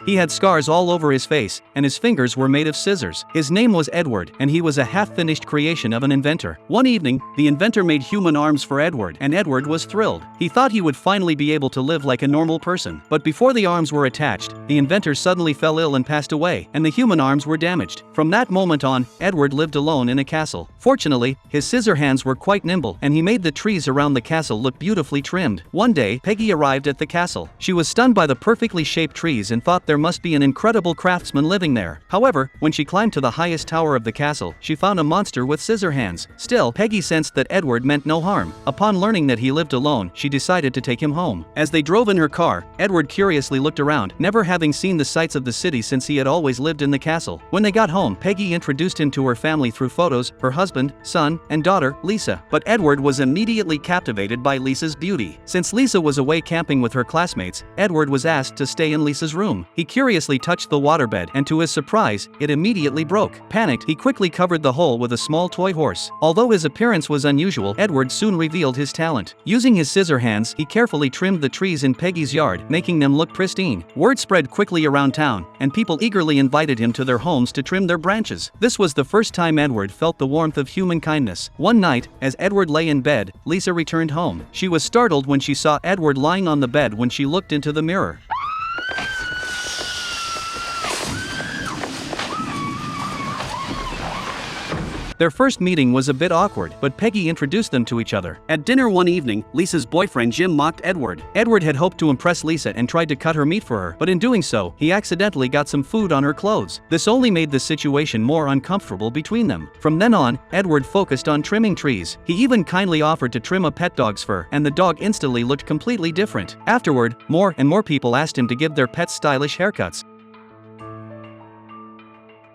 He had scars all over his face, and his fingers were made of scissors. His name was Edward, and he was a half-finished creation of an inventor. One evening, the inventor made human arms for Edward, and Edward was thrilled. He thought he would finally be able to live like a normal person. But before the arms were attached, the inventor suddenly fell ill and passed away, and the human arms were damaged. From that moment on, Edward lived alone in a castle. Fortunately, his scissor hands were quite nimble, and he made the trees around the castle look beautifully trimmed. One day, Peggy arrived at the castle. She was stunned by the perfectly shaped trees and thought there must be an incredible craftsman living there. However, when she climbed to the highest tower of the castle, she found a monster with scissor hands. Still, Peggy sensed that Edward meant no harm. Upon learning that he lived alone, she decided to take him home. As they drove in her car, Edward curiously looked around, never having seen the sights of the city since he had always lived in the castle. When they got home, Peggy introduced him to her family through photos, her husband, son, and daughter, Lisa. But Edward was immediately captivated by Lisa's beauty. Since Lisa was away camping with her classmates, Edward was asked to stay in Lisa's room. He curiously touched the waterbed, and to his surprise, it immediately broke. Panicked, he quickly covered the hole with a small toy horse. Although his appearance was unusual, Edward soon revealed his talent. Using his scissor hands, he carefully trimmed the trees in Peggy's yard, making them look pristine. Word spread quickly around town, and people eagerly invited him to their homes to trim their branches. This was the first time Edward felt the warmth of human kindness. One night, as Edward lay in bed, Lisa returned home. She was startled when she saw Edward lying on the bed when she looked into the mirror. Their first meeting was a bit awkward, but Peggy introduced them to each other. At dinner one evening, Lisa's boyfriend Jim mocked Edward. Edward had hoped to impress Lisa and tried to cut her meat for her, but in doing so, he accidentally got some food on her clothes. This only made the situation more uncomfortable between them. From then on, Edward focused on trimming trees. He even kindly offered to trim a pet dog's fur, and the dog instantly looked completely different. Afterward, more and more people asked him to give their pets stylish haircuts.